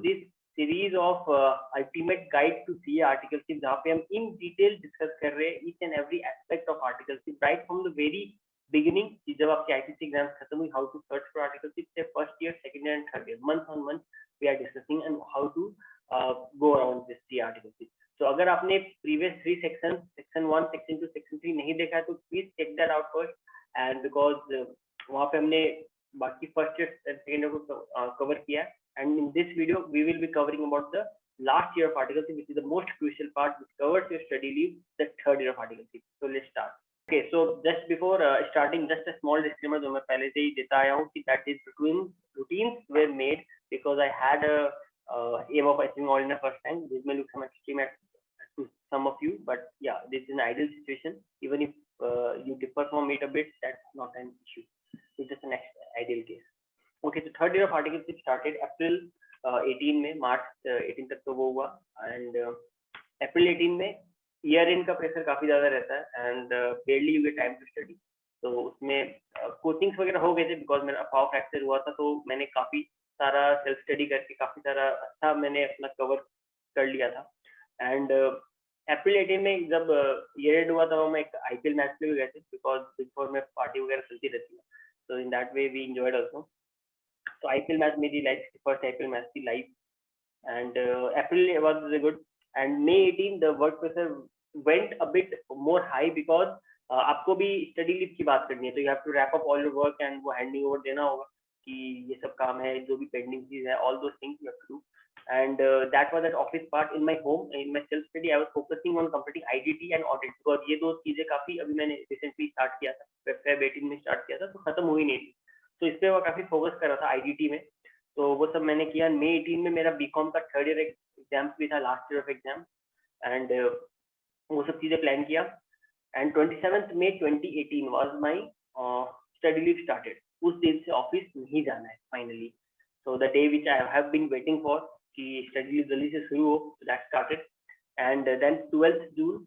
this series of ultimate guide to CA articleship, जहाँ पे हम in detail discuss कर रहे हैं each and every aspect of articleship right from the very beginning. जब आपके ICC exams खत्म हुई, how to search for articleship से first year, second year and third year, month on month we are discussing and how to go around this CA articleship. So अगर आपने previous 3 sections, section 1, section 2, section 3 नहीं देखा है तो please check that out first, and because वहाँ पे हमने बाकी फर्स्ट ईयर सेकेंड ईयर को कवर किया, and in this video we will be covering about the last year of articleship, which is the most crucial part, which covers your study leave, the third year of articleship. So let's start. Okay, so just before starting, just a small disclaimer जो मैं पहले से ही देता आया हूँ कि that is routines were made because I had a aim of achieving all in the first time. This may look some extreme to some of you, but yeah, this is an ideal situation. Even if you differ from it a bit, that's not an issue. It's just an ideal case. Okay, so third year of articleship started April 18 में, March 18 तक तो वो हुआ, and April 18 में year and का pressure काफी ज्यादा रहता है and barely you get time to study. तो उसमें कोचिंग्स वगैरह हो गए थे बिकॉज मेरा पाव फ्रैक्चर हुआ था, तो मैंने काफी सारा सेल्फ स्टडी करके काफी सारा अच्छा मैंने अपना कवर कर लिया था. एंड अप्रैल 18 में जब ईयर एंड हुआ था, मैं एक IPL मैच पे भी गए थे बिकॉज बिग फोर में पार्टी वगैरह चलती रहती है, so in that way we enjoyed also. So IPL match मेरी लाइफ first IPL match थी live, and April was good, and May 18 the work pressure went a bit more high because आपको भी study leave की बात करनी है, तो you have to wrap up all your work and वो handing over देना होगा कि ये सब काम है, जो भी पेंडिंग चीज है, all those things you have to do. And that was an office part. In my home, in my self study, I was focusing on completing IDT and audit because ये दो चीजें काफी अभी मैंने recently start किया था, Feb 18 में start किया था, तो खत्म हुई नहीं थी, तो इस पे वो काफी फोकस कर रहा था IDT में, तो वो सब मैंने किया. May 18 में मेरा BCom का थर्ड ईयर एग्जाम भी था, last year of exam, and वो सब चीजें प्लान किया. And 27th May 2018 was my study leave started. उस दिन से ऑफिस नहीं जाना है finally. So the day which I have been waiting for कि स्टडी लीव जल्दी से शुरू हो, that started. And then 12th June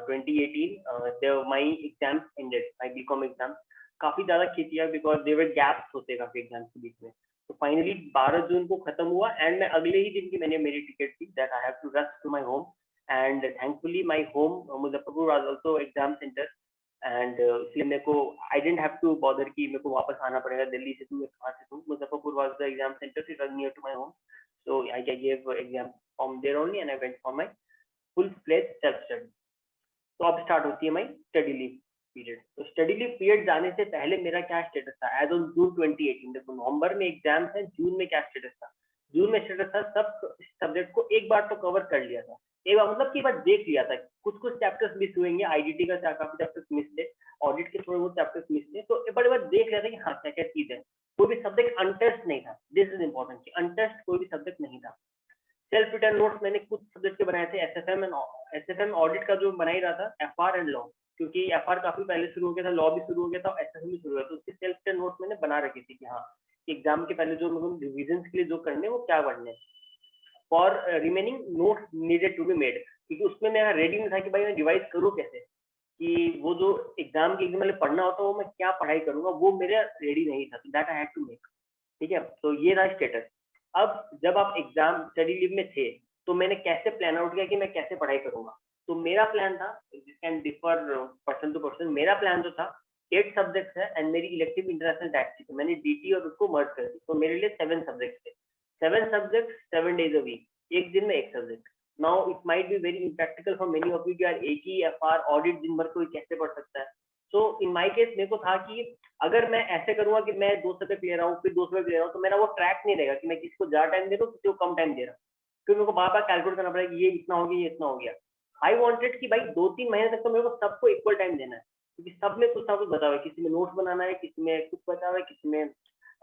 2018 my exams ended, my BCom exam. काफी ज्यादा खींचिया बिकॉज देयर वर गैप्स होते काफी एग्जाम्स के बीच में, तो फाइनली 12 जून को खत्म हुआ एंड मैं अगले ही दिन की मैंने मेरी टिकट थी that I have to rush to my home. And thankfully my home Muzaffarpur was also exam centre, and इसलिए मेरे को I didn't have to bother कि मेरे को वापस आना पड़ेगा दिल्ली से, तू कहाँ से तू, Muzaffarpur was the exam centre, it was near to my home, so I gave exam from there only and I went for my full fledge self study. तो अब स्टार्ट होती है माय स्टडी लीव पीरियड. तो study leave period जाने से पहले मेरा क्या स्टेटस था एज ऑन जून 2018. देखो नवंबर में एग्जाम्स है, जून में क्या स्टेटस था, जून में स्टेटस था सब सब्जेक्ट को एक बार तो कवर कर लिया था, एक बार मतलब कि बार देख लिया था. कुछ चैप्टर्स मिस हुएंगे, आईडीटी का काफी चैप्टर्स मिस थे, ऑडिट के थोड़े बहुत चैप्टर्स मिस थे, तो एक बार देख लिया था कि हाँ क्या क्या चीज है. कोई भी सब्जेक्ट अनटेस्ट नहीं था, दिस इज इंपॉर्टेंट, अनटेस्ट कोई भी सब्जेक्ट नहीं था. सेल्फ रिटर्न नोट्स मैंने कुछ सब्जेक्ट के बनाए थे, एसएफएम ऑडिट का जो बना ही रहा था, एफआर एंड लॉ, क्योंकि एफआर काफी पहले शुरू हो गया था, लॉ भी शुरू हो गया था, एसएफएम भी शुरू हो गया, तो उसके सेल्फ रिटर्न नोट्स मैंने बना रखी थी कि हाँ एग्जाम के पहले जो मतलब रिविजन के लिए जो करने वो क्या करने, for remaining notes needed to be made, क्योंकि उसमें मेरा रेडी नहीं था कि भाई मैं रिवाइज करूँ कैसे, कि वो जो एग्जाम के एग्जाम में पढ़ना होता है वो मैं क्या पढ़ाई करूंगा, वो मेरा रेडी नहीं था, that I had to make. ठीक है, तो ये रहा स्टेटस. अब जब आप एग्जाम स्टडी लीव में थे तो मैंने कैसे प्लान आउट किया कि मैं कैसे पढ़ाई करूंगा. तो मेरा प्लान था, this can differ person to person, मेरा प्लान जो था 8 सब्जेक्ट्स है एंड मेरी इलेक्टिव इंटरनेशनल टैक्स थी, तो मैंने डीटी और उसको मर्ज कर दी, तो मेरे लिए 7 सब्जेक्ट्स थे, 7 सब्जेक्ट 7 डेज अ वीक, एक दिन में एक subject. Now it might be very impractical for many of you कि यार एक ही एफआर ऑडिट दिन भर कोई कैसे पढ़ सकता है. सो इन माई केस मेरे को था कि अगर मैं ऐसे करूंगा कि मैं 2 सब्जेक्ट ले रहा हूँ फिर 2 सब्जेक्ट ले रहा हूँ, तो मेरा वो ट्रैक नहीं रहेगा कि मैं किसी को ज्यादा टाइम दे रहा हूँ किसी को कम टाइम दे रहा हूँ, फिर मेरे को बार बार कैलकुलेट करना पड़ेगा कि ये इतना हो गया ये इतना हो गया. आई वांटेड कि भाई 2-3 महीने तक तो मेरे को सबको इक्वल टाइम देना है, क्योंकि सब में कुछ ना कुछ बता हुआ है, किसी में नोट्स बनाना है, किसी में कुछ बचा हुआ है, किसी में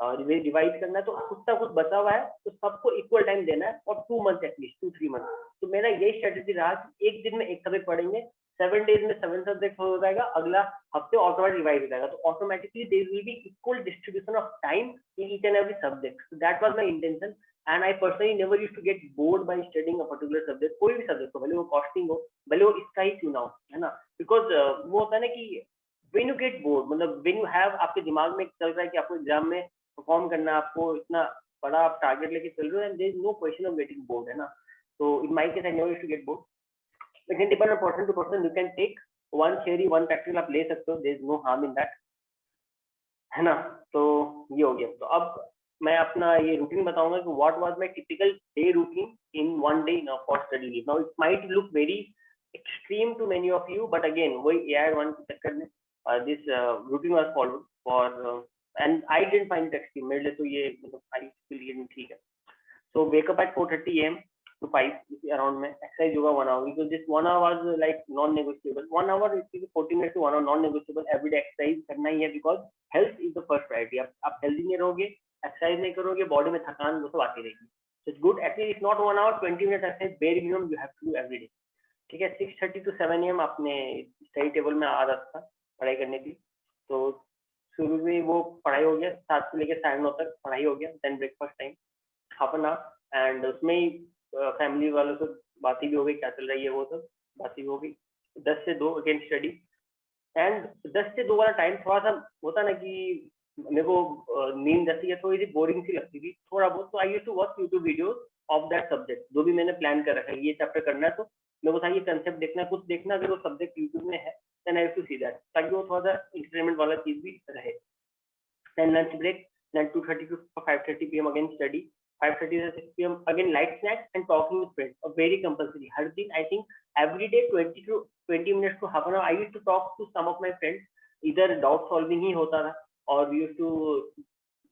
रिवाइज करना है, तो कुछ ना कुछ बचा हुआ है, तो सबको इक्वल टाइम देना है और 2 मंथ एटलीस्ट 2-3 मंथ. तो मेरा यही स्ट्रेटेजी रहा कि एक दिन में एक सब्जेक्ट पढ़ेंगे, 7 डेज में 7 सब्जेक्ट हो जाएगा, अगला हफ्ते ऑटोमेटिक रिवाइज हो जाएगा, तो automatically there will be equal distribution of time in each and every subject. So that was my intention and I personally never used to get bored by studying a particular subject. कोई भी subject हो, भले वो costing हो, भले वो इसका ही क्यों ना हो, है ना, बिकॉज वो होता है ना कि व्हेन यू गेट बोर्ड, मतलब व्हेन यू हैव आपके दिमाग में चल रहा है कि आपको एग्जाम में परफॉर्म करना है, आपको इतना बड़ा आप टारगेट लेके चल रहे हो and there is no question of getting bored, है ना. So in my case I never used to get bored. It can depend on person to person. You can take one theory one practical आप ले सकते हो, there is no harm in that, है ना. तो ये हो गया. तो अब मैं अपना ये रूटीन बताऊंगा कि what was my typical day routine in one day for study leave. Now it might look very extreme to many of you, but again वही एआई वन के चक्कर में this routine was followed for and I didn't find it extreme. मेरे लिए तो ये मतलब I feel ये ठीक है. So wake up at 4:30 a.m. to 5 around में exercise होगा 1 hour, because this 1 hour was like non-negotiable. 1 hour is 40 minutes to 1 hour non-negotiable. Everyday exercise करना ही है, because health is the first priority. आप healthy नहीं रहोगे, exercise नहीं करोगे, body में थकान वो सब आती रहेगी. So it's good at least if not 1 hour, 20 minutes exercise bare minimum you have to do every day. ठीक है. 6:30 to 7 a.m. अपने स्टडी टेबल में आ जाता था पढ़ाई करने की. तो शुरू में वो पढ़ाई हो गया, 7 से लेकर 9:30 तक पढ़ाई हो गया. Then breakfast time half an hour and उसमें ही फैमिली वालों से बातें भी हो गई, क्या चल रही है वो सब बातें भी हो गई. 10 से 2 अगेन स्टडी. एंड 10 से 2 वाला टाइम थोड़ा सा होता ना कि मेरे को नींद आती है, थोड़ी सी बोरिंग सी लगती थी थोड़ा बहुत. तो I used to watch YouTube videos of that subject, जो भी मैंने प्लान कर रखा है, ये चैप्टर करना है तो मेरे को था ये कंसेप्ट देखना है, कुछ देखना. अगर वो सब्जेक्ट यूट्यूब में है then I used to see that, ताकि वो थोड़ा सा इंटरटेनमेंट वाला चीज भी रहे. Then lunch break, then 2:30 to 5:30 p.m. again study. 5:30 to 6 p.m. again light snacks and talking with friends. Very compulsory. हर दिन I think every day 20 minutes to half an hour I used to talk to some of my friends. Either doubt solving ही होता था, or we used to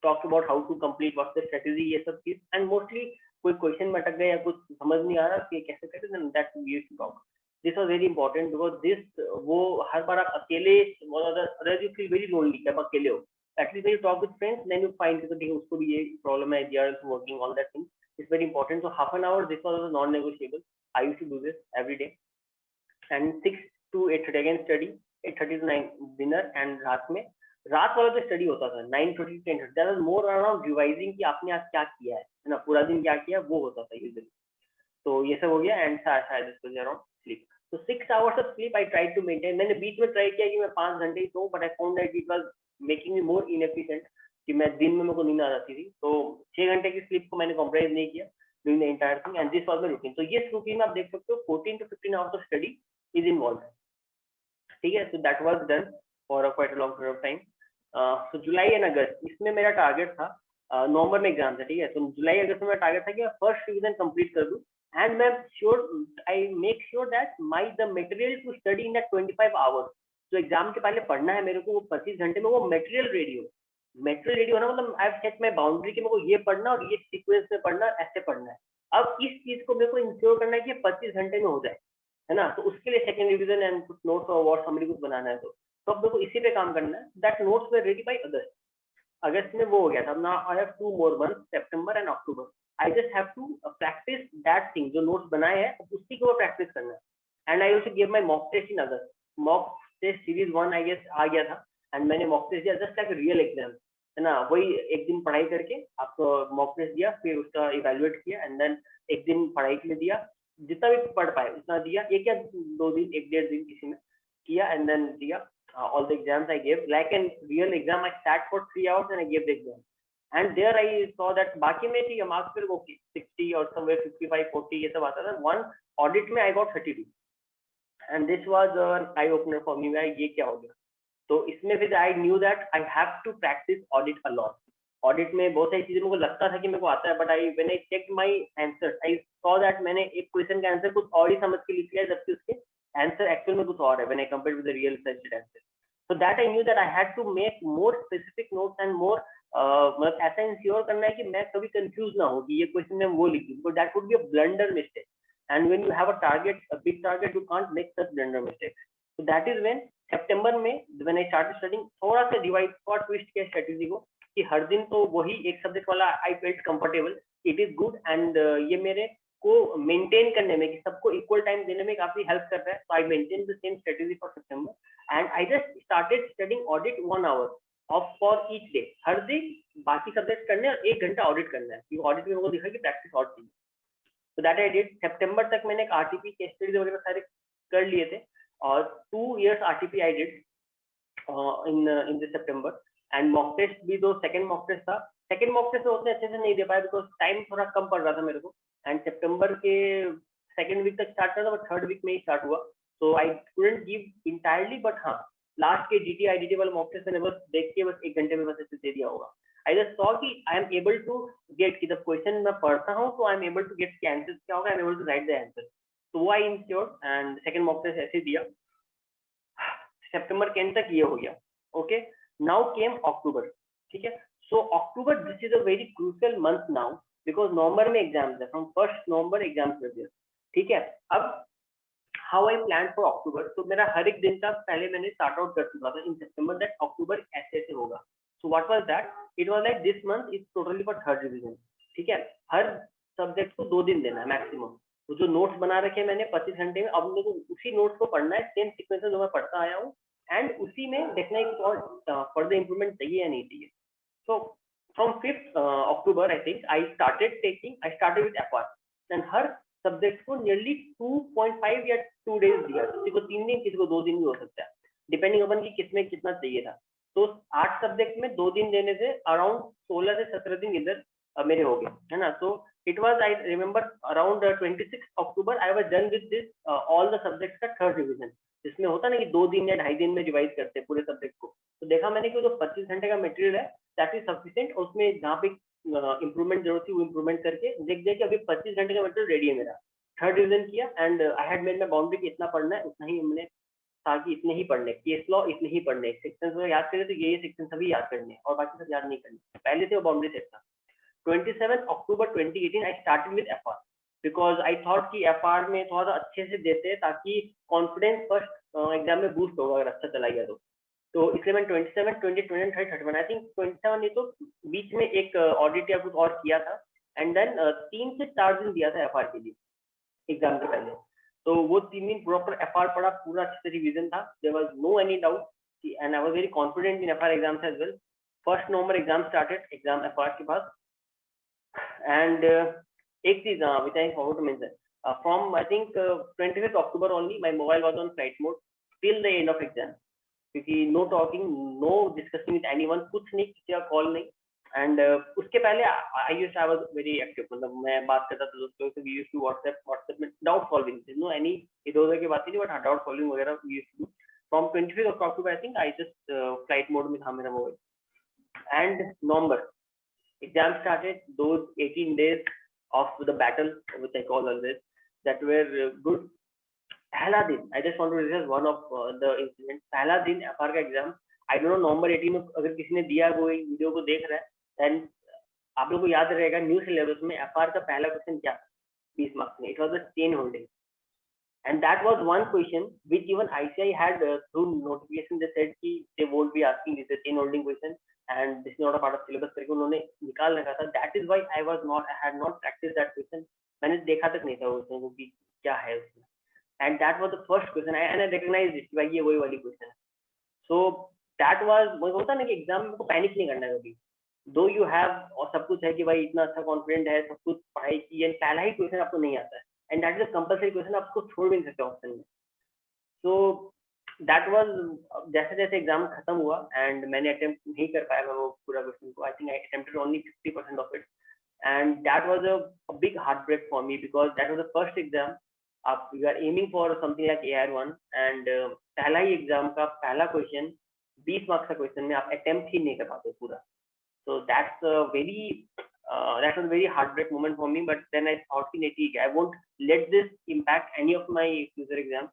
talk about how to complete, what's the strategy, ये सब चीज. And mostly कोई question में अटक गया या कुछ समझ नहीं आ रहा कि कैसे करें, then that we used to talk. This was very important because this वो हर बार आप अकेले otherwise you feel very lonely जब अकेले हो. At least when you talk with friends, then you find that उसको भी ये problem है, they are also working, all that thing is very important. So half an hour this was non-negotiable. I used to do this every day. And 6 to 8:30 again study, 8:30 to 9 dinner. and रात वाला जो study होता था 9:30 to 10:30, that was more around revising कि आपने आज क्या किया है ना, पूरा दिन क्या किया वो होता था usually. तो ये सब हो गया. एंड शायद इसको अराउंड स्लीप. तो 6 hours of sleep I tried to maintain. मैंने बीच में ट्राई किया कि मैं 5 घंटे ही सोऊं, but I found that it was making me more inefficient, कि मैं दिन में मेरे को नींद आ जाती थी. तो 6 घंटे की स्लीप को मैंने कॉम्प्रोमाइज नहीं किया doing the entire thing. And this was my routine. तो ये रूटीन में आप देख सकते हो 14 to 15 hours of study is involve. ठीक है. So that was done for quite a long period of time. So July and August इसमें मेरा टारगेट था, नवंबर में एग्जाम था. ठीक है. तो जुलाई अगस्त में मेरा टारगेट था कि मैं फर्स्ट रिवीजन कंप्लीट कर दूं. And I make sure that the material to study in that 25 hours, जो एग्जाम के पहले पढ़ना है मेरे को, वो 25 घंटे में वो मटेरियल रेडी हो. मटेरियल रेडी होना मतलब I have set my boundary कि मेरे को ये पढ़ना और ये सीक्वेंस में पढ़ना, ऐसे पढ़ना है. अब इस चीज को मेरे को इंश्योर करना है कि 25 घंटे में हो जाए, है ना. तो उसके लिए सेकंड रिवीजन एंड कुछ नोट्स और व्हाट समरी कुछ बनाना है. तो अब मेरे को इसी पे काम करना है. That notes were ready by August में वो हो गया था. Now I have 2 more months, September and October. I just have to practice that thing जो notes बनाए हैं उसी को प्रैक्टिस करना है. And I also gave my mock test in August. mock test series 1 I guess आ गया था, and मैंने mock test दिया just like a real exam, है ना. वही एक दिन पढ़ाई करके आपको mock test दिया, फिर उसका evaluate किया, and then एक दिन पढ़ाई के लिए दिया, जितना भी पढ़ पाए उतना दिया. एक या 2 दिन, 1-1.5 दिन किसी में किया, and then दिया. All the exams I gave like a real exam. I sat for 3 hours and I gave the exam. And there I saw that बाकी में ठीक है मार्क्स फिर ओके 60 और somewhere 55 40 ये सब आता था. वन ऑडिट में I got 32 and this was an eye opener for me. ये क्या हो गया. तो इसमें फिर I knew that I have to practice audit a lot. Audit में बहुत सारी चीजें मेरे को लगता था कि मेरे को आता है, but when I checked my answers I saw that मैंने एक क्वेश्चन का आंसर कुछ और ही समझ के लिख लिया, जबकि उसके आंसर एक्चुअल में कुछ और है when I compared with the real searched answer. So that I knew that I had to make more specific notes and more मतलब ऐसा इंश्योर करना है कि मैं कभी कंफ्यूज ना हो कि ये क्वेश्चन में वो लिख दूं, because that would be a blunder mistake. And when you have a target, a big target, you can't make such blunder mistakes. So that is when सितंबर में when I started studying, थोड़ा सा divide और twist किया strategy को कि हर दिन तो वही एक सब्जेक्ट वाला I felt comfortable, it is good, and ये मेरे को मेंटेन करने में, कि सबको इक्वल टाइम देने में काफी हेल्प कर रहा है. So I maintain the same strategy for September, and I just started studying audit 1 hour of for each day. हर दिन बाकी सब्जेक्ट करने और 1 घंटा ऑडिट करना है, क्योंकि ऑडिट में मेरे को दिखा कि प्रैक्टिस और चाहिए. तो दैट आई डिड. सितंबर तक मैंने एक आरटीपी केस स्टडीज वगैरह सारे कर लिए थे, और 2 years RTP I did in this सितंबर. एंड मॉक टेस्ट भी, दो सेकंड मॉक टेस्ट था सेकंड मॉक टेस्ट उतने अच्छे से नहीं दे पाया बिकॉज टाइम थोड़ा कम पड़ रहा था मेरे को, एंड सितंबर के सेकंड वीक तक स्टार्ट करता था, बट थर्ड वीक में ही स्टार्ट हुआ, so I couldn't give entirely, but हाँ लास्ट के जीटी आईडीटी वाला मॉक टेस्ट मैंने बस देख के बस 1 घंटे में बस ऐसे दे दिया होगा। आई जस्ट सॉ कि I am able to get कि जब क्वेश्चन मैं पढ़ता हूँ तो I am able to get के आंसर क्या होगा, I am able to write the answer, तो वो I ensure and second mock test ऐसे दिया। सितंबर के एंड तक ये हो गया। Okay, now came October. ठीक है, so October this is a very crucial month now because November में एग्जाम्स है, फ्रॉम 1 नवंबर एग्जाम्स कर दिया। ठीक है, अब how I plan for October, तो मेरा हर एक दिन का पहले मैंने स्टार्ट आउट कर चुका था इन सितंबर दैट अक्टूबर ऐसे ऐसे होगा। So what was that, it was like this month is totally for third revision. ठीक है, हर सब्जेक्ट को 2 दिन देना है मैक्सिमम। तो जो नोट्स बना रखे हैं मैंने 25 घंटे में, अब मेरे को उसी नोट्स को पढ़ना है, सेम सीक्वेंस जो मैं पढ़ता आया हूँ, एंड उसी में देखना है कि और फर्दर इंप्रूवमेंट चाहिए या नहीं चाहिए। So from 5th October I think I started with FR, and her subject को नियरली 2.5 या 2 डेज दिया, किसी को 3 दिन किसी को 2 दिन भी हो सकता है डिपेंडिंग अपन की किसमें कितना चाहिए था। तो 8 सब्जेक्ट में 2 दिन देने से अराउंड 16 से 17 दिन इधर मेरे हो गए, है ना। So it was I remember around 26 October I was done with this all the subjects का थर्ड रिवीजन, जिसमें होता ना कि 2 दिन या 2.5 दिन में रिवाइज करते हैं पूरे सब्जेक्ट को। तो देखा मैंने कि जो 25 घंटे का मटेरियल है दैट इज सफिशिएंट, उसमें जहाँ पे इंप्रूवमेंट जरूरत थी वो इंप्रूवमेंट करके देख दिया कि अभी 25 घंटे का मटेरियल रेडी है मेरा। थर्ड रिवीजन किया and I had made my boundary कि इतना पढ़ना है, उतना ही हमने था कि इतने ही पढ़ने, केस लॉ इतने ही पढ़ने, सेक्शंस को याद करें तो ये सेक्शन सभी याद करने और बाकी सब याद नहीं करने, पहले से वो बाउंड्री सेट था। 27 October 2018 I started with FR because I thought कि एफआर में थोड़ा सा अच्छे से देते हैं ताकि कॉन्फिडेंस फर्स्ट एग्जाम में बूस्ट होगा अगर अच्छा चला गया तो इसलिए मैंने 27, 20, 20 30, 31 आई थिंक 27 नहीं तो बीच में एक ऑडिट या कुछ और किया था, एंड देन 3 से 4 दिन दिया था एफआर के लिए एग्जाम से पहले। तो वो 3 दिन प्रॉपर एफआर पढ़ा, पूरा अच्छे से रिवीजन था, there was no any doubt, and I was very confident in FR exams as well. 1 November exam started, exam FR के बाद, एंड एक चीज which I forgot to mention, from I think 25th October only my mobile was on flight mode till the end of exam, क्योंकि no talking no discussing with anyone, कुछ नहीं, किसी का call नहीं, एंड उसके पहले आई वाज वेरी एक्टिव, मतलब मैं बात करता था दोस्तों से, वी यूज्ड टू व्हाट्सएप में डाउट सॉल्विंग, नो एनी इधर उधर की बात नहीं, बट हाँ डाउट सॉल्विंग वगैरह we used to do. From 25th October I think I just flight mode में था मेरा mobile, and November exam started, those 18 days of the battle which I call always that were good. पहला दिन, I just want to discuss one of the incidents. पहला दिन FR का exam, I don't know नवंबर 18 में अगर किसी ने दिया वो वीडियो को देख रहा है, देन आप लोग को याद रहेगा न्यू सिलेबस में एफआर का पहला क्वेश्चन क्या था 20 मार्क्स में, it was the chain holding, and that was one question which even ICI had through notification they said कि they won't be asking this chain holding question and this is not a part of syllabus करके उन्होंने निकाल रखा था। that is why I had not practiced that question, मैंने देखा तक नहीं था वो क्वेश्चन को कि क्या है उसमें, and that was the first question and I recognized it कि भाई ये वही वाली क्वेश्चन है। so that was, मुझे होता ना कि एग्जाम में पैनिक नहीं करना है कभी, दो यू हैव और सब कुछ है कि भाई इतना अच्छा कॉन्फिडेंट है, सब कुछ पढ़ाई की है, पहला ही क्वेश्चन आपको नहीं आता है, and that is a compulsory question, आप उसको छोड़ भी नहीं सकते ऑप्शन में। सो दैट वाज, जैसे जैसे एग्जाम खत्म हुआ एंड मैंने अटेम्प्ट नहीं कर पाया मैं वो पूरा क्वेश्चन को, I think I attempted only 50% of it, and that was a big heart break for me because that was the first exam, आप you are aiming for something like AR1 and पहला ही exam का पहला question 20 marks का question में आप attempt ही नहीं कर पाते पूरा। So that's a that was a very heartbreak moment for me. But then I thought, I won't let this impact any of my future exams.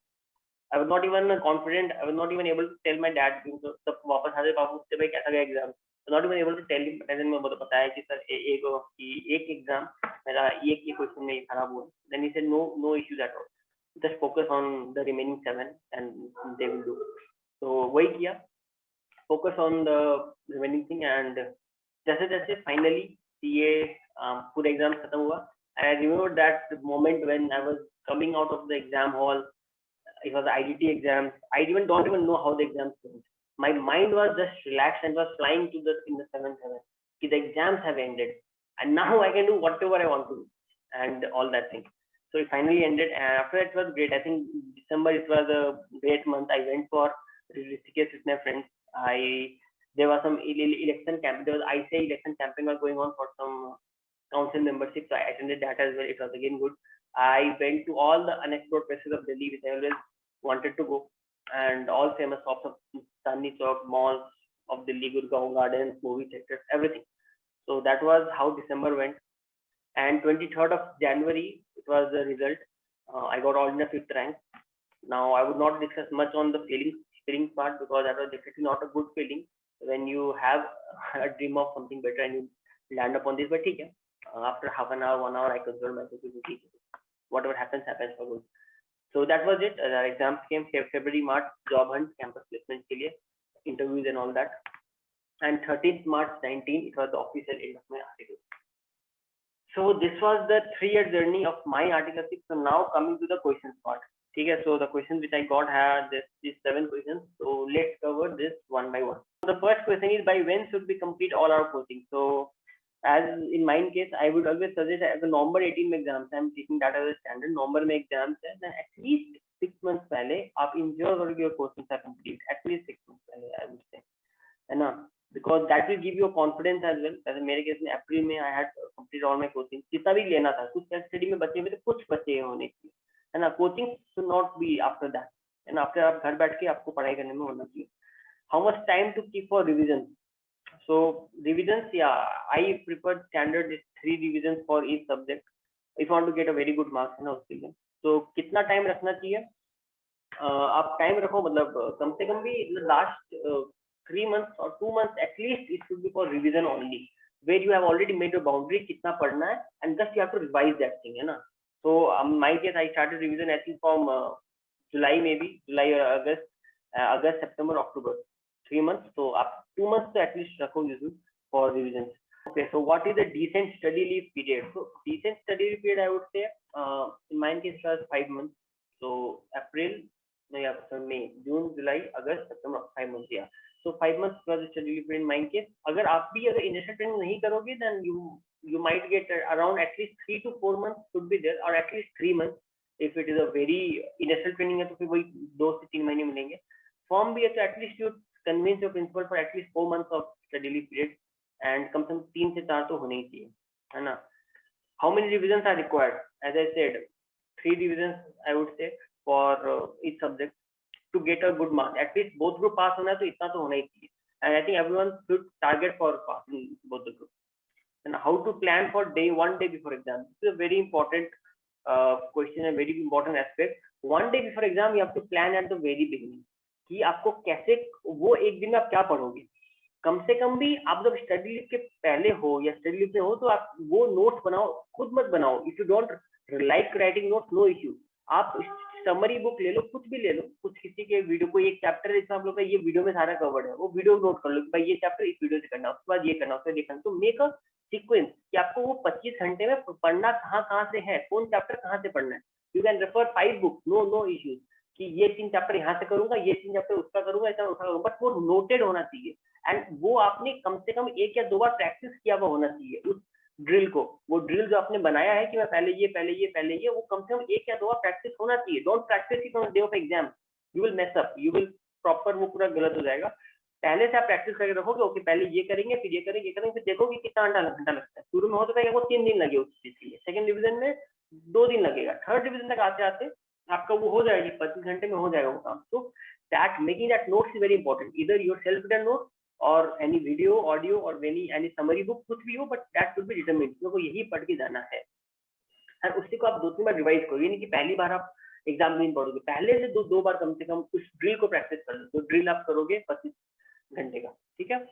I was not even confident. I was not even able to tell my dad. So वापस आते पापा पूछते भाई कैसा गया exam, so not even able to tell him. Present में मुझे बताया कि सर एक एग्जाम मेरा एक क्वेश्चन में खराब हुआ। Then he said no issues at all. Just focus on the remaining 7 and they will do. So वही किया, focus on the remaining thing and जैसे जैसे फाइनली ये पूरा एग्जाम खत्म हुआ, I remember that moment when I was coming out of the exam hall, it was IDT exam, I don't even know how the exams went, my mind was just relaxed and was flying to the in the 7th heaven कि the exams have ended and now I can do whatever I want to do and all that thing. So it finally ended and after it was great. I think December it was a great month. I went for Rishikesh with my friends. I there was some election camp, there was ICI election campaign was going on for some council membership, so I attended that as well. It was again good. I went to all the unexplored places of Delhi which I always wanted to go, and all famous shops of Chandni Chowk, malls of Delhi, Gurgaon Gardens, movie theaters, everything. So that was how December went. And 23rd of January, it was the result. I got all in the 5th rank. Now, I would not discuss much on the feeling part because that was definitely not a good feeling when you have a dream of something better and you land upon this. But okay, after half an hour, 1 hour, I consider myself to be whatever happens, happens for good. So that was it. The exams came February, March, job hunt, campus placement के लिए, interviews and all that. And 13th March 19, it was the official end of my article. So this was the 3-year journey of my article 6. So now coming to the questions part. Okay, so the questions which I got had these 7 questions. So let's cover this one by one. So the first question is, by when should we complete all our coaching? So as in my case, I would always suggest as a November 18 exams, I'm taking that as a standard. November में exams है, then at least 6 months पहले आप ensure करो your courses are complete. At least 6 months पहले, I would say, है ना? Because that will give you a confidence as well. जैसे मेरे केस में अप्रैल में I had completed all my coaching. जितना भी लेना था, कुछ self study में बचे हुए थे, कुछ बचे होने चाहिए, है ना? Coaching should not be after that, है ना? After आप घर बैठ के आपको पढ़ाई करने में होना चाहिए. How much time to keep for revision? So revisions, yeah, I prefer standard 3 revisions for each subject if you want to get a very good marks, है ना, उसके लिए. So कितना टाइम रखना चाहिए? आप टाइम रखो, मतलब कम से कम भी last 3 months or 2 months at least it should be for revision only, where you have already made your boundary कितना पढ़ना है and just you have to revise that thing, है ना. So my case, I started revision I think from July, maybe July or August, September, October, 3 months. So up 2 months to at least रखो use for revisions. Okay, so what is the decent study leave period? So decent study leave period, I would say in my case it was 5 months. So April, no, yeah, so May, June, July, August, September, 5 months, yeah. So 5 months was the study leave period in my case. अगर आप भी अगर initial training नहीं करोगे, then you might get around at least 3 to 4 months should be there, or at least 3 months if it is a very initial training है तो फिर वही 2 से 3 महीने मिलेंगे. Form भी है तो at least you convince your principal for at least 4 months of study leave period, and कम से कम 3 से 4 तो होने ही चाहिए, है ना. How many revisions are required? As I said, 3 revisions I would say for each subject to get a good mark. At least both group pass होना है तो इतना तो होना ही चाहिए, and I think everyone should target for passing both the group. And how to plan for one day before exam? This is a very important question, a very important aspect. One day before exam you have to plan at the very beginning कि आपको कैसे वो एक दिन में आप क्या पढ़ोगे. कम से कम भी आप जब स्टडी लीव के पहले हो या स्टडी लीव में हो तो आप वो नोट्स बनाओ, खुद मत बनाओ. If you don't like writing notes, no issue, आप समरी बुक ले लो, कुछ भी ले लो, कुछ किसी के वीडियो को एक चैप्टर इसमें आप लोग का ये वीडियो में सारा कवर्ड है, वो वीडियो नोट कर लो कि भाई ये चैप्टर इस वीडियो से करना, उसके बाद ये करना, उसके बाद ये करना. तो मेक अ सीक्वेंस कि आपको वो 25 घंटे में पढ़ना कहाँ से है, कौन चैप्टर कहाँ से पढ़ना है. You can refer 5 book, no issues कि ये 3 चैप्टर यहाँ से करूंगा, ये 3 चैप्टर उसका करूंगा, ऐसा उसका करूंगा, बट वो नोटेड होना चाहिए. एंड वो आपने कम से कम 1 या 2 बार प्रैक्टिस किया हुआ होना चाहिए उस ड्रिल को. वो ड्रिल जो आपने बनाया है कि मैं पहले ये, वो कम से कम 1 या 2 बार प्रैक्टिस होना चाहिए. Don't practice it on day of exam, you will mess up, you will proper, वो पूरा गलत हो जाएगा. पहले से आप प्रैक्टिस करके रखोगे, ओके पहले ये करेंगे, फिर ये करेंगे, फिर देखोगे कितना घंटा लगता है. शुरू में हो सकता है वो 3 दिन लगे उस चीज के लिए, सेकंड डिवीजन में 2 दिन लगेगा, थर्ड डिवीजन तक आते आते आपका वो हो जाएगी, 25 घंटे में हो जाएगा वो काम. तो that making that notes is very important, इधर योर सेल्फ रिटन नोट और एनी वीडियो, ऑडियो और एनी समरी बुक, कुछ भी हो, but that should be determined, क्योंकि यही पढ़ के जाना है. और उसी को आप 2-3 बार रिवाइज करो, ये नहीं कि पहली बार आप एग्जाम में पढ़ोगे, पहले से 2 बार कम से कम उस ड्रिल को प्रैक्टिस कर लो. तो ड्रिल आप करोगे 25 घंटे का, ठीक है.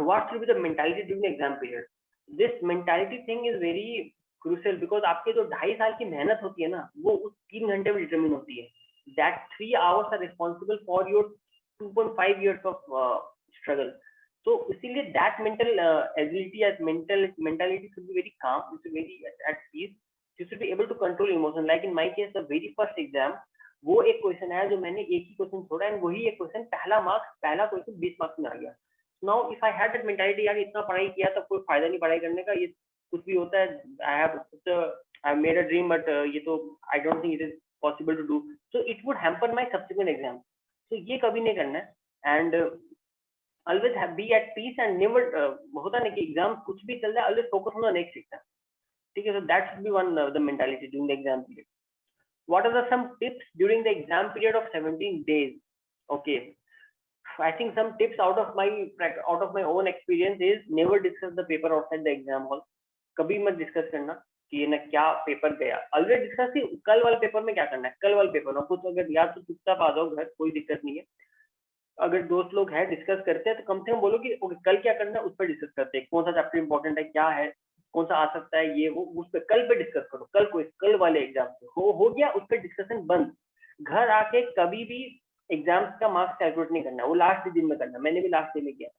What should be the mentality during the exam period? This mentality thing is very crucial because आपके जो 2.5 साल की मेहनत होती है ना, वो उस 3 घंटे में डिटरमिन होती है. That 3 hours are responsible for your 2.5 years of struggle. So इसीलिए that mental agility as mentality should be very calm, you should be very at peace, you should be able to control emotion. Like in my case, the very first exam, वो एक question है जो मैंने एक ही question छोड़ा, and वही एक question पहला क्वेश्चन 20 मार्क्स में आ गया. Now if I had that mentality, यार इतना पढ़ाई किया तब कोई फायदा नहीं पढ़ाई करने का, ये कुछ भी होता है, I have made a dream but ये तो I don't think it is possible to do, so it would hamper my subsequent exam. So ये कभी नहीं करना है. And always be at peace and never होता नहीं कि एग्जाम कुछ भी चल रहा है, always focus on the next exam. ठीक है, so that should be one the mentality during the exam period. What are the some tips during the exam period of 17 days? Okay, I think some tips out of my own experience is never discuss the paper outside the exam hall. कभी मत discuss करना कि ये ना क्या paper गया, already discuss कि कल वाले पेपर में क्या करना है, कल वाले पेपर में कुछ अगर याद तो चुपचाप आ जाओ घर, कोई दिक्कत नहीं है. अगर दोस्त लोग हैं डिस्कस करते हैं तो कम से कम बोलो कि ओके कल क्या करना है उस पर डिस्कस करते हैं, कौन सा चैप्टर इंपॉर्टेंट है, क्या है, कौन सा आ सकता है, ये वो उस पर कल पे डिस्कस करो. कल वाले एग्जाम से हो गया, उस पर डिस्कशन बंद. घर आके कभी भी एग्जाम्स का मार्क्स कैलकुलेट नहीं करना, वो लास्ट दिन में करना. मैंने भी लास्ट डे में किया,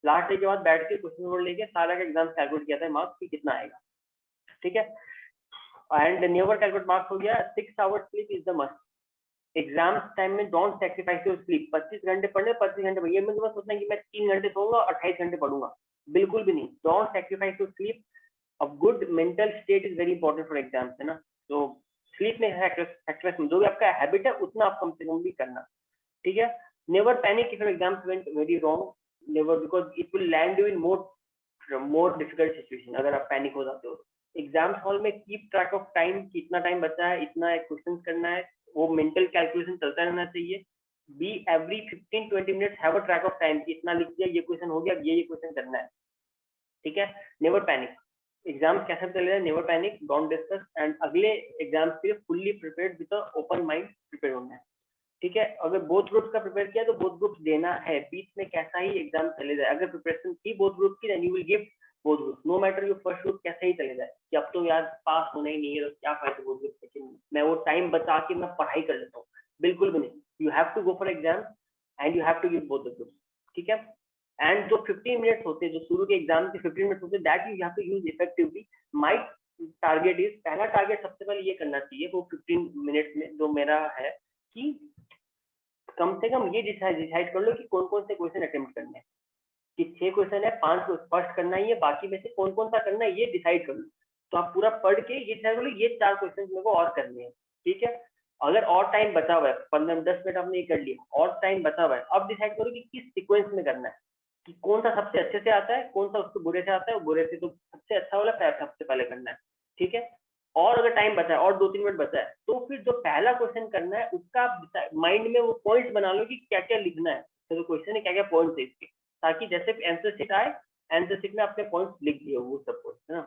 लास्ट डे के बाद बैठ के क्वेश्चन पेपर लेके सारा का एग्जाम कैलकुलेट किया था मार्क्स की कितना आएगा. ठीक है, एंड नेवर कैलकुलेट मार्क्स हो गया. 6 hours sleep is the must. Exam time में डोंट सैक्रिफाइस योर स्लीप. 25 घंटे पढ़ने, 25 घंटे ये मैं तुम्हें सोचना कि मैं 3 घंटे सोऊंगा और 28 घंटे पढ़ूंगा, बिल्कुल भी नहीं. Don't sacrifice your sleep. A good mental state is very important for exams, है ना. तो स्लीप में सैक्रिफाइस जो भी आपका हैबिट है उतना आप कम से कम भी करना. ठीक है, never panic if your exams went very wrong. Never, because it will land you in more difficult situation अगर आप पैनिक हो जाते हो. एग्जाम्स हॉल में कीप ट्रैक ऑफ टाइम, कितना टाइम बचा है, इतना क्वेश्चन करना है, वो मेंटल कैलकुलेशन चलता रहना चाहिए. Be every 15-20 minutes have a track of time कि इतना लिख दिया, ये क्वेश्चन हो गया, ये क्वेश्चन करना है. ठीक है, नेवर पैनिक. एग्जाम्स कैसे चले जाए, never panic, don't discuss, and अगले एग्जाम्स के लिए fully prepared with open mind prepare होना है. ठीक है, अगर बोथ ग्रुप्स का प्रिपेयर किया तो बोथ ग्रुप्स देना है, बीच में कैसा ही एग्जाम चले जाए, अगर प्रिपरेशन की बोथ ग्रुप की then you will give both group, no matter your first group कैसे ही चले जाए कि अब तो यार पास होना ही नहीं है तो क्या फायदा बोथ ग्रुप, लेकिन मैं वो टाइम बचा के मैं पढ़ाई कर लेता हूँ, बिल्कुल भी नहीं. You have to go for exam and you have to give both the groups. ठीक है, एंड जो 15 मिनट्स होते हैं, जो शुरू के एग्जाम के 15 मिनट्स होते हैं, that you have to use effectively. My target is, पहला टारगेट सबसे पहले ये करना चाहिए वो 15 मिनट्स में जो मेरा है कि कम से कम ये डिसाइड कर लो कि कौन कौन से क्वेश्चन अटेम्प्ट करने हैं, कि 6 क्वेश्चन है, 5 को फर्स्ट करना ही है, बाकी में से कौन कौन सा करना है ये डिसाइड कर लो. तो आप पूरा पढ़ के ये डिसाइड कर लो ये 4 क्वेश्चन मेरे को और करने हैं. ठीक है, अगर और टाइम बचा हुआ है, 15-10 मिनट आपने ये कर लिया, और टाइम बचा हुआ है, अब डिसाइड करो कि किस सीक्वेंस में करना है, कि कौन सा सबसे अच्छे से आता है, कौन सा उसको बुरे से आता है, वो बुरे से तो सबसे अच्छा वाला सबसे पहले करना है. ठीक है, और अगर टाइम बचा है और 2-3 मिनट बचा है तो फिर जो पहला क्वेश्चन करना है उसका माइंड में वो पॉइंट्स बना लो कि क्या क्या लिखना है, तो क्वेश्चन है क्या क्या पॉइंट्स है इसके, ताकि जैसे आंसर शीट आए, आंसर शीट में आपने पॉइंट्स लिख दिए वो सब पॉइंट्स, है ना.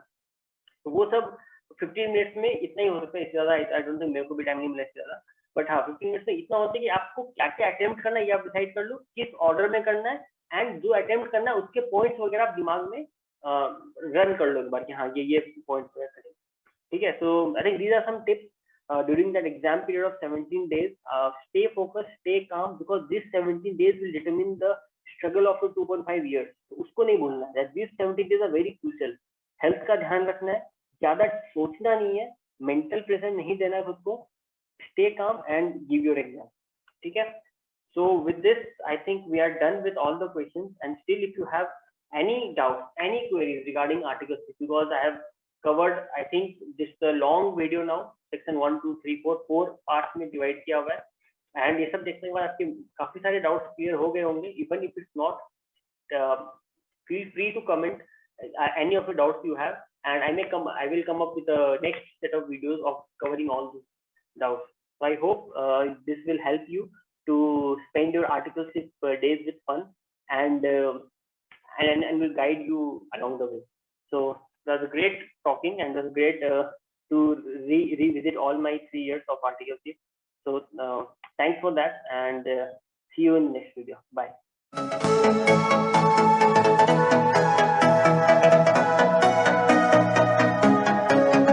तो वो सब 15 मिनट्स में इतना ही हो सकता है, इससे ज्यादा आई डोंट थिंक, मेरे को भी टाइम नहीं मिला इससे ज्यादा. बट हाँ, 15 मिनट्स में इतना होता है कि आपको क्या क्या अटेम्प्ट करना है ये आप डिसाइड कर लो, किस ऑर्डर में करना है, एंड जो अटेम्प्ट करना है उसके पॉइंट्स वगैरह आप दिमाग में रन कर लो एक बार कि हाँ ये पॉइंट्स वगैरह करें. ठीक है, so I think these are some tips during that exam period of 17 days. Stay focused, stay calm, because this 17 days will determine the struggle of your 2.5 years. तो उसको नहीं भूलना है. These 17 days are very crucial. Health का ध्यान रखना है, ज्यादा सोचना नहीं है, मेंटल प्रेशर नहीं देना है खुद को. Stay calm and give your exam. ठीक है, so with this I think we are done with all the questions, and still if you have any doubts, any queries regarding Article 6, because I have covered, I think this is a long video now, section 1 2 3 4 parts में divide किया हुआ है, and ये सब देखने के बाद आपके काफी सारे डाउट्स क्लियर हो गए होंगे. Even if it's not, feel free to comment any of the doubts you have, and I will come up with the next set of videos of covering all these doubts. So I hope this will help you to spend your Article 6 days with fun, and will guide you along the way. So that was great talking, and it was great to revisit all my 3 years of Article 6. So thanks for that, and see you in the next video. Bye.